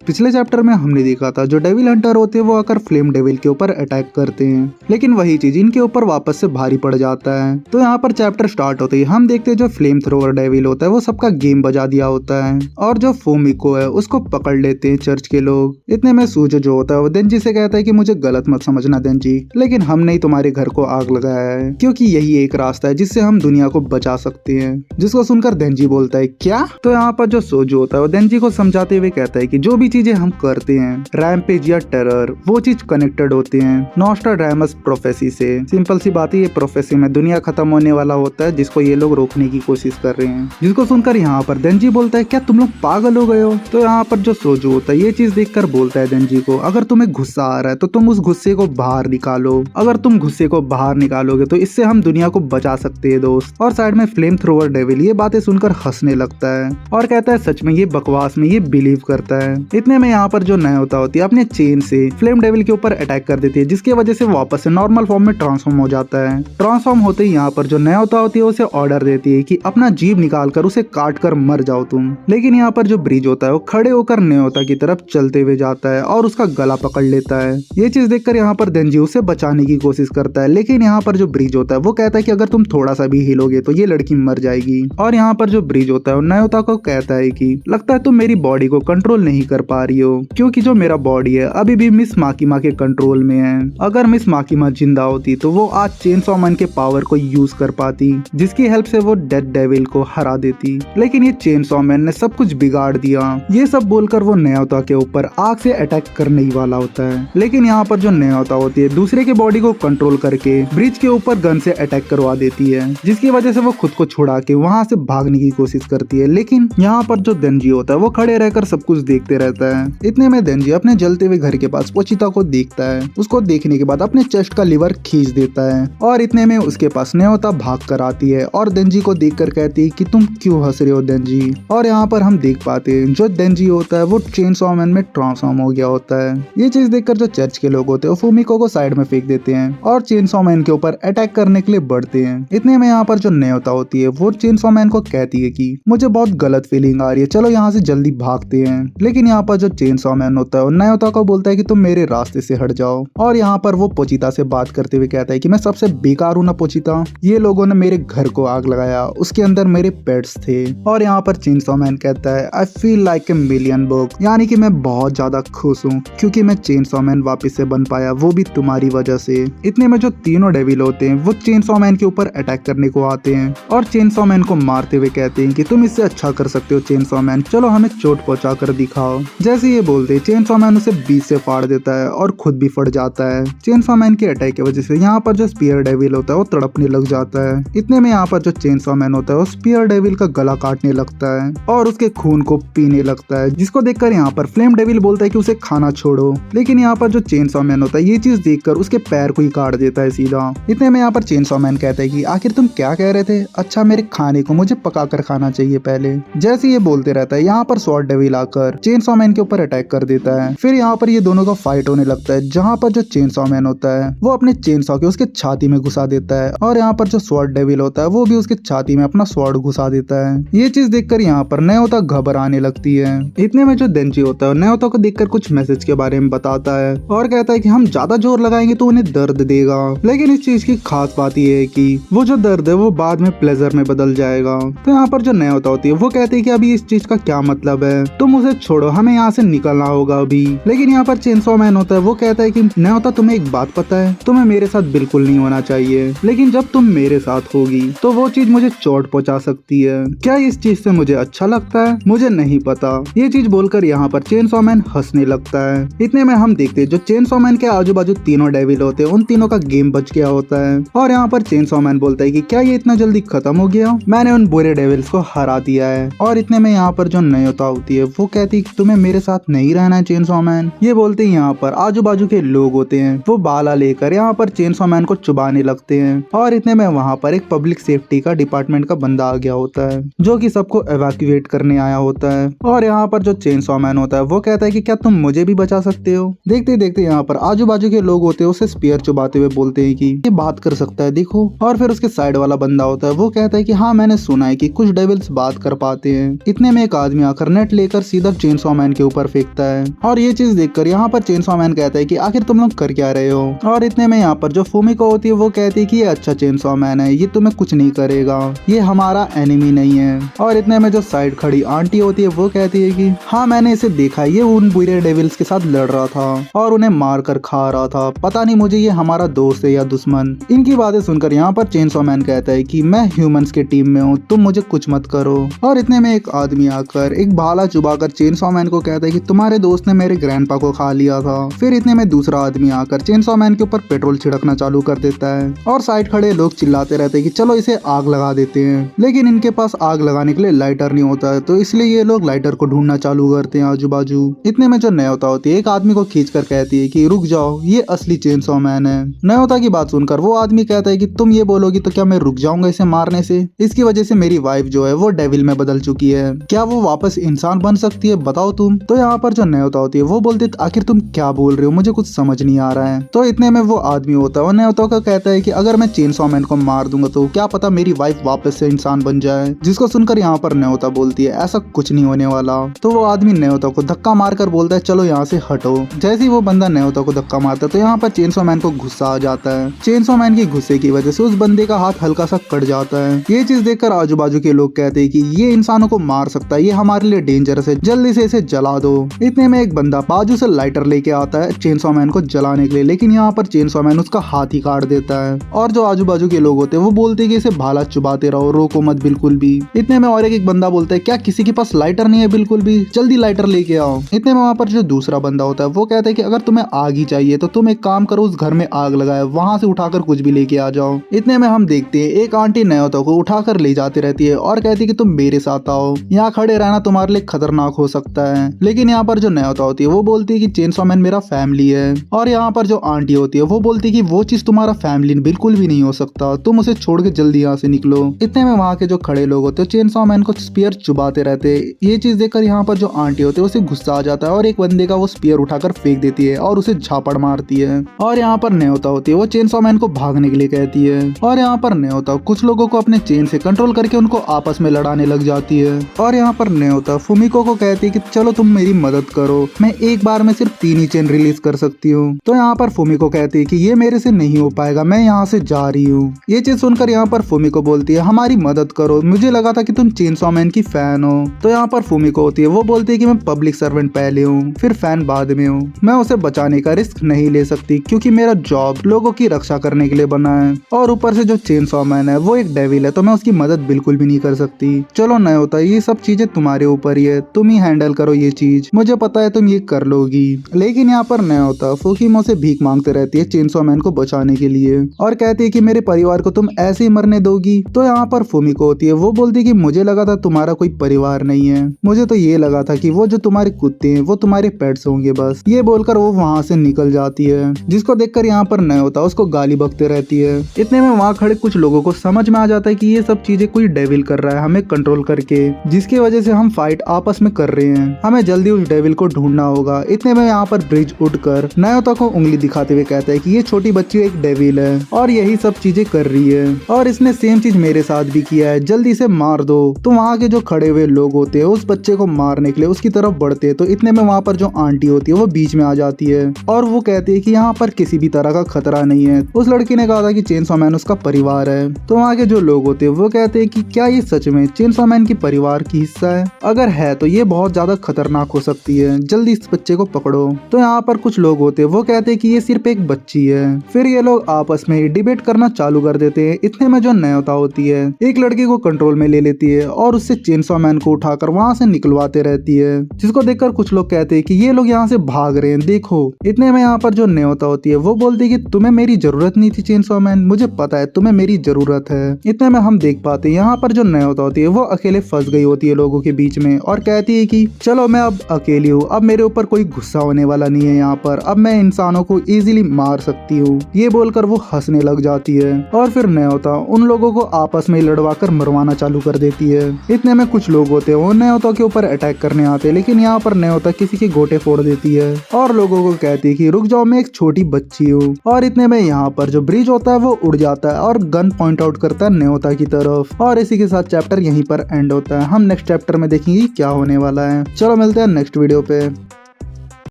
पिछले चैप्टर में हमने देखा था जो डेविल हंटर होते हैं वो आकर फ्लेम डेविल के ऊपर अटैक करते हैं, लेकिन वही चीज इनके ऊपर वापस से भारी पड़ जाता है। तो यहाँ पर चैप्टर स्टार्ट होते ही हम देखते हैं जो फ्लेम थ्रोवर डेविल होता है वो सबका गेम बजा दिया होता है और जो फूमिको है उसको पकड़ लेते हैं चर्च के लोग। इतने में सूजो जो होता है वो देंजी से कहता है कि मुझे गलत मत समझना देंजी, लेकिन हमने ही तुम्हारे घर को आग लगाया है क्योंकि यही एक रास्ता है जिससे हम दुनिया को बचा सकते हैं। जिसको सुनकर देंजी बोलता है क्या? तो यहाँ पर जो सोजो होता है वो देंजी को समझाते हुए कहता है कि जो भी चीजें हम करते हैं रैम्पेज या टेरर वो चीज कनेक्टेड होते हैं नॉस्ट्राडामस प्रोफेसी से। सिंपल सी बात है, ये प्रोफेसी में दुनिया खत्म होने वाला होता है जिसको ये लोग रोकने की कोशिश कर रहे हैं। जिसको सुनकर यहाँ पर देंजी बोलता है क्या तुम लोग पागल हो गए हो? तो यहाँ पर जो सोजो होता है ये चीज देखकर बोलता है देंजी को अगर तुम्हें गुस्सा आ रहा है तो तुम उस गुस्से को बाहर निकालो। अगर तुम गुस्से को बाहर निकालोगे तो इससे हम दुनिया को बचा सकते हैं दोस्त। और साइड में फ्लेम थ्रोवर डेविल ये बातें सुनकर हंसने लगता है और कहता है सच में ये बकवास में ये बिलीव करता है। इतने में यहाँ पर जो न्योता होती है अपने चेन से फ्लेम डेविल के ऊपर अटैक कर देती है जिसकी वजह से वापस से नॉर्मल फॉर्म में ट्रांसफॉर्म हो जाता है। ट्रांसफॉर्म होते ही यहाँ पर जो न्योता होती है उसे ऑर्डर देती है कि अपना जीभ निकाल कर उसे काट कर मर जाओ तुम। लेकिन यहाँ पर जो ब्रिज होता है वो खड़े होकर न्योता की तरफ चलते हुए जाता है और उसका गला पकड़ लेता है। ये चीज देखकर यहाँ पर देंजी उसे बचाने की कोशिश करता है, लेकिन यहाँ पर जो ब्रिज होता है वो कहता है कि अगर तुम थोड़ा सा भी हिलोगे तो ये लड़की मर जाएगी। और यहाँ पर जो ब्रिज होता है वो न्योता को कहता है कि लगता है तुम मेरी बॉडी को कंट्रोल नहीं कर पा रही हो क्योंकि जो मेरा बॉडी है अभी भी मिस माकिमा के कंट्रोल में है। अगर मिस माकिमा जिंदा होती तो वो आज चेनसॉ मैन के पावर को यूज कर पाती जिसकी हेल्प से वो डेड डेविल को हरा देती, लेकिन ये चेनसॉ मैन ने सब कुछ बिगाड़ दिया। ये सब बोलकर वो न्योता के ऊपर आग से अटैक करने ही वाला होता है, लेकिन यहाँ पर जो न्योता होती है दूसरे के बॉडी को कंट्रोल करके ब्रिज के ऊपर गन से अटैक करवा देती है जिसकी वजह से वो खुद को छुड़ा के वहाँ से भागने की कोशिश करती है। लेकिन यहाँ पर जो देंजी होता है वो खड़े रहकर सब कुछ देखते रहता है। इतने में देंजी अपने जलते हुए घर के पास पोचिता को देखता है। उसको देखने के बाद अपने चेस्ट का लीवर खींच देता है और इतने में उसके पास न्योता भाग कर आती है और देंजी को देख कर कहती है कि तुम क्यों हंस रहे हो देंजी। और यहाँ पर हम देख पाते हैं जो देंजी होता है वो चेनसॉ मैन में ट्रांसफॉर्म हो गया होता है। ये चीज देखकर जो चर्च के लोग होते हैं वो फूमिको को साइड में फेंक देते हैं और चेनसॉ मैन के ऊपर अटैक करने के लिए बढ़ते हैं। इतने में यहाँ पर जो न्योता होती है वो चेनसॉ मैन को कहती है कि मुझे बहुत गलत फीलिंग आ रही है, चलो यहाँ से जल्दी भागते हैं। लेकिन यहाँ पर जो चेनसॉ मैन होता है वो न्योता को बोलता है कि तुम मेरे रास्ते से हट जाओ। और यहाँ पर वो पोचिता से बात करते हुए कहता है कि मैं सबसे बेकार हूँ ना पोचिता, ये लोगों ने मेरे घर को आग लगाया, उसके अंदर मेरे पेट्स थे। और यहाँ पर चेनसॉ मैन कहता है I feel like a million book, यानी कि मैं बहुत ज्यादा खुश हूँ क्योंकि मैं चेनसॉ मैन वापस से बन पाया, वो भी तुम्हारी वजह से। इतने में जो तीनों डेविल होते हैं वो चेनसॉ मैन के ऊपर अटैक करने को आते हैं और चेनसॉ मैन को मारते हुए कहते हैं कि तुम इससे अच्छा कर सकते हो चेनसॉ मैन, चलो हमें चोट पहुंचा कर दिखाओ। जैसे ये बोलते चेनसॉ मैन उसे बीच से फाड़ देता है और खुद भी फट जाता है। चेनसॉ मैन के अटैक की वजह से यहाँ पर जो स्पीयर डेविल होता है वो तड़पने लग जाता है। इतने में यहाँ पर जो चेनसॉ मैन होता है वो स्पीयर डेविल का गला काटने लगता है और उसके खून को पीने लगता है, जिसको देखकर यहाँ पर फ्लेम डेविल बोलता है कि उसे खाना छोड़ो। लेकिन यहाँ पर जो चेनसॉ मैन होता है ये चीज देखकर उसके पैर को ही काट देता है सीधा। इतने में यहाँ पर चेनसॉ मैन कहता है कि आखिर तुम क्या कह रहे थे? अच्छा, मेरे खाने को मुझे पका कर खाना चाहिए पहले। जैसे ये बोलते रहता है यहाँ पर स्वॉर्ड डेविल आकर चेनसॉ मैन के ऊपर अटैक कर देता है। फिर यहाँ पर ये दोनों का फाइट होने लगता है जहाँ पर जो चेनसॉ मैन होता है वो अपने चेनसॉ के उसके छाती में घुसा देता है और यहाँ पर जो स्वॉर्ड डेविल होता है वो भी उसके छाती में अपना स्वॉर्ड घुसा देता है। ये चीज देखकर यहाँ पर न्योता घबराने लगती है। इतने में जो देंजी होता है न्योता को देखकर कुछ मैसेज के बारे में बताता है और कहता है कि हम ज्यादा जोर लगाएंगे तो उन्हें दर्द देगा, लेकिन इस चीज की खास बात ये है कि वो जो दर्द है वो बाद में प्लेजर में बदल जाएगा। तो यहाँ पर जो न्योता होती है वो कहती है कि अभी इस चीज का क्या मतलब है, तुम उसे छोड़ो, हमें यहाँ से निकलना होगा अभी। लेकिन यहाँ पर चेनसॉ मैन होता है वो कहता है कि न्योता तुम्हें एक बात पता है, तुम्हें मेरे साथ बिल्कुल नहीं होना चाहिए, लेकिन जब तुम मेरे साथ होगी तो वो चीज मुझे चोट पहुंचा सकती है। क्या इस चीज से मुझे अच्छा लगता है? मुझे नहीं पता। ये चीज बोलकर यहाँ पर चेनसॉ मैन हंसने लगता है। इतने में हम देखते हैं जो चेनसॉ मैन के आजू बाजू तीनों डेविल होते हैं उन तीनों का गेम बच गया होता है और यहाँ पर चेनसॉ मैन बोलता है कि क्या ये इतना जल्दी खत्म हो गया? मैंने उन बुरे डेविल्स को हरा दिया है। और इतने में यहाँ पर जो न्योता होती है वो कहती है कि तुम्हें मेरे साथ नहीं रहना है चेनसॉ मैन। ये बोलते ही यहाँ पर आजू बाजू के लोग होते हैं वो बाला लेकर यहाँ पर चेनसॉ मैन को चुबाने लगते हैं और इतने में वहाँ पर एक पब्लिक सेफ्टी का डिपार्टमेंट का बंदा आ गया होता है जो कि सबको एवैक्यूएट करने आया होता है। और यहाँ पर जो चेनसॉ मैन होता है वो कहता है कि क्या तुम मुझे भी बचा सकते हो? देखते देखते यहाँ पर आजू बाजू के लोग होते हैं उसे स्पीयर चुबाते हुए बोलते हैं कि ये बात कर सकता है देखो। और फिर उसके साइड वाला बंदा होता है वो कहता है कि हाँ मैंने सुना है कि कुछ डेविल्स बात कर पाते हैं। इतने में एक आदमी आकर नेट लेकर सीधा चेनसॉ मैन मैन के ऊपर फेंकता है। और ये चीज देखकर यहाँ पर चेनसॉ मैन कहता है कि आखिर तुम लोग कर क्या रहे हो। और इतने में यहाँ पर जो फूमिको होती है वो कहती है कि ये अच्छा चेनसॉ मैन है, ये तुम्हें कुछ नहीं करेगा, ये हमारा एनिमी नहीं है। और इतने में जो साइड खड़ी आंटी होती है वो कहती है कि हाँ मैंने इसे देखा है, ये उन बुरे डेविल्स के साथ लड़ रहा था और उन्हें मार कर खा रहा था, पता नहीं मुझे ये हमारा दोस्त है या दुश्मन। इनकी बातें सुनकर यहाँ पर चेनसॉ मैन कहता है कि मैं ह्यूमंस के टीम में हूँ, तुम मुझे कुछ मत करो। और इतने में एक आदमी आकर एक भाला चुबाकर चेनसॉ मैन को कहता है कि तुम्हारे दोस्त ने मेरे ग्रैंडपा को खा लिया था। फिर इतने में दूसरा आदमी आकर चेनसॉ मैन के ऊपर पेट्रोल छिड़कना चालू कर देता है और साइड खड़े लोग चिल्लाते रहते हैं कि चलो इसे आग लगा देते हैं। लेकिन इनके पास आग लगाने के लिए लाइटर नहीं होता है, तो इसलिए ये लोग लाइटर को ढूंढना चालू करते हैं आजू बाजू। इतने में जो न्योता होती है एक आदमी को खींच कर कहती है कि रुक जाओ, ये असली चेनसॉ मैन है। न्योता की बात सुनकर वो आदमी कहता है कि तुम ये बोलोगी तो क्या मैं रुक जाऊंगा इसे मारने से? इसकी वजह से मेरी वाइफ जो है वो डेविल में बदल चुकी है, क्या वो वापस इंसान बन सकती है, बताओ तुम। तो यहाँ पर जो न्योता होती है वो बोलती है आखिर तुम क्या बोल रहे हो, मुझे कुछ समझ नहीं आ रहा है। तो इतने में वो आदमी होता है और न्योता को कहता है कि अगर मैं चेनसॉ मैन को मार दूंगा तो क्या पता मेरी वाइफ वापस से इंसान बन जाए। जिसको सुनकर यहाँ पर न्योता बोलती है ऐसा कुछ नहीं होने वाला। तो वो आदमी न्योता को धक्का मारकर बोलता है चलो यहाँ से हटो। जैसे ही वो बंदा न्योता को धक्का मारता है तो यहाँ पर चेनसॉ मैन को गुस्सा आ जाता है। चेनसॉ मैन के गुस्से की वजह से उस बंदे का हाथ हल्का सा कट जाता है। ये चीज देखकर आजू बाजू के लोग कहते हैं कि ये इंसानों को मार सकता है, ये हमारे लिए डेंजरस है, जल्दी से इसे जला दो। इतने में एक बंदा बाजू से लाइटर लेके आता है चेनसॉ मैन को जलाने के लिए, लेकिन यहाँ पर चेनसॉ मैन उसका हाथ ही काट देता है। और जो आजू बाजू के लोग होते हैं वो बोलते हैं कि इसे भाला चुबाते रहो, रोको मत बिल्कुल भी। इतने में और एक बंदा बोलता है क्या किसी के पास लाइटर नहीं है बिल्कुल भी, जल्दी लाइटर लेके आओ। इतने में वहाँ पर जो दूसरा बंदा होता है वो कहता है कि अगर तुम्हें आग ही चाहिए तो तुम एक काम करो, उस घर में आग लगाए, वहां से उठाकर कुछ भी लेके आ जाओ। इतने में हम देखते हैं एक आंटी न्योता को उठाकर ले जाती रहती है और कहती है कि तुम मेरे साथ आओ, यहाँ खड़े रहना तुम्हारे लिए खतरनाक हो सकता है। लेकिन यहाँ पर जो न्योता होती है वो बोलती है कि चेनसॉ मैन मेरा फैमिली है। और यहाँ पर जो आंटी होती है वो बोलती है कि वो चीज तुम्हारा फैमिली बिल्कुल भी नहीं हो सकता, तुम उसे छोड़ के जल्दी यहाँ से निकलो। इतने में वहाँ के जो खड़े लोग होते हैं चेनसॉ मैन को स्पीयर चुबाते रहते। ये चीज देखकर यहाँ पर जो आंटी होती है उसे गुस्सा आ जाता है और एक बंदे का वो स्पीयर उठाकर फेंक देती है और उसे झापड़ मारती है। और यहाँ पर न्योता होती है वो चेनसॉ मैन को भागने के लिए कहती है। और यहाँ पर न्योता कुछ लोगों को अपने चेन से कंट्रोल करके उनको आपस में लड़ाने लग जाती है। और यहाँ पर न्योता फूमिको को कहती है कि चलो तुम मेरी मदद करो, मैं एक बार में सिर्फ 3 ही चेन रिलीज कर सकती हूँ। तो यहाँ पर फूमिको कहती है कि ये मेरे से नहीं हो पाएगा, मैं यहाँ से जा रही हूँ। ये चीज सुनकर यहाँ पर फूमिको बोलती है हमारी मदद करो, मुझे लगा था कि तुम चेनसॉ मैन की फैन हो। तो यहाँ पर फूमिको होती है वो बोलती है कि मैं पब्लिक सर्वेंट पहले हूँ फिर फैन बाद में हूँ, मैं उसे बचाने का रिस्क नहीं ले सकती क्योंकि मेरा जॉब लोगों की रक्षा करने के लिए बना है। और ऊपर से जो चेनसॉ मैन है वो एक डेविल है, तो मैं उसकी मदद बिल्कुल भी नहीं कर सकती। चलो न्योता ये सब चीजें तुम्हारे ऊपर ही है, तुम ही हैंडल करो ये चीज, मुझे पता है तुम ये कर लोगी। लेकिन यहाँ पर न्योता फुकीमो से भीख मांगते रहती है चेनसॉ मैन को बचाने के लिए और कहती है कि मेरे परिवार को तुम ऐसे ही मरने दोगी। तो यहाँ पर फूमिको होती है वो बोलती है कि मुझे लगा था तुम्हारा कोई परिवार नहीं है, मुझे तो ये लगा था कि वो जो तुम्हारे कुत्ते हैं वो तुम्हारे पेट्स होंगे बस। ये बोलकर वो वहाँ से निकल जाती है, जिसको देखकर यहाँ पर न्योता उसको गाली बकते रहती है। इतने में वहाँ खड़े कुछ लोगों को समझ में आ जाता है कि ये सब चीजें कोई डेविल कर रहा है हमें कंट्रोल करके, जिसकी वजह से हम फाइट आपस में कर रहे हैं, हमें जल्दी उस डेविल को ढूंढना होगा। इतने में यहाँ पर ब्रिज उठकर न्योता को उंगली दिखाते हुए कहता है कि ये छोटी बच्ची एक डेविल है और यही सब चीजें कर रही है और इसने सेम चीज मेरे साथ भी किया है, जल्दी से मार दो। तो वहाँ के जो खड़े हुए लोग होते हैं उस बच्चे को मारने के लिए उसकी तरफ बढ़ते हैं। तो इतने में वहाँ पर जो आंटी होती है वो बीच में आ जाती है और वो कहती है कि यहाँ पर किसी भी तरह का खतरा नहीं है, उस लड़की ने कहा था कि चेनसॉ मैन उसका परिवार है। तो वहाँ के जो लोग होते हैं वो कहते हैं कि क्या ये सच में चेनसॉ मैन की परिवार की हिस्सा है, अगर है तो ये बहुत ज्यादा खतरनाक हो सकती है, जल्दी इस बच्चे को पकड़ो। तो यहाँ पर कुछ लोग होते हैं वो कहते हैं कि ये सिर्फ एक बच्ची है। फिर ये लोग आपस में डिबेट करना चालू कर देते हैं। इतने में जो न्योता होती है एक लड़की को कंट्रोल में ले लेती है और उससे चेनसॉ मैन को उठाकर वहाँ से निकलवाते रहती है, जिसको देखकर कुछ लोग कहते हैं कि ये लोग यहाँ से भाग रहे हैं देखो। इतने में यहाँ पर जो न्योता होती है वो बोलती है कि तुम्हें मेरी जरूरत नहीं थी चेनसॉ मैन, मुझे पता है तुम्हें मेरी जरूरत है। इतने में हम देख पाते हैं यहाँ पर जो न्योता होती है वो अकेले फंस गई होती है लोगों के बीच में और कहती है कि चलो मैं अब अकेली हूँ, अब मेरे ऊपर कोई गुस्सा होने वाला नहीं है, यहाँ पर अब मैं इंसानों को इजीली मार सकती हूँ। ये बोलकर वो हंसने लग जाती है और फिर न्योता उन लोगों को आपस में लड़वा कर मरवाना चालू कर देती है। इतने में कुछ लोग होते हैं वो न्योता के ऊपर अटैक करने आते हैं, लेकिन यहाँ पर न्योता किसी के गोटे फोड़ देती है और लोगों को कहती है कि रुक जाओ मैं एक छोटी बच्ची हूँ। और इतने में यहाँ पर जो ब्रिज होता है वो उड़ जाता है और गन पॉइंट आउट करता है न्योता की तरफ। और इसी के साथ चैप्टर यहीं पर एंड होता है। हम नेक्स्ट चैप्टर में देखेंगे क्या होने वाला है। चलो मिलते हैं नेक्स्ट वीडियो पे।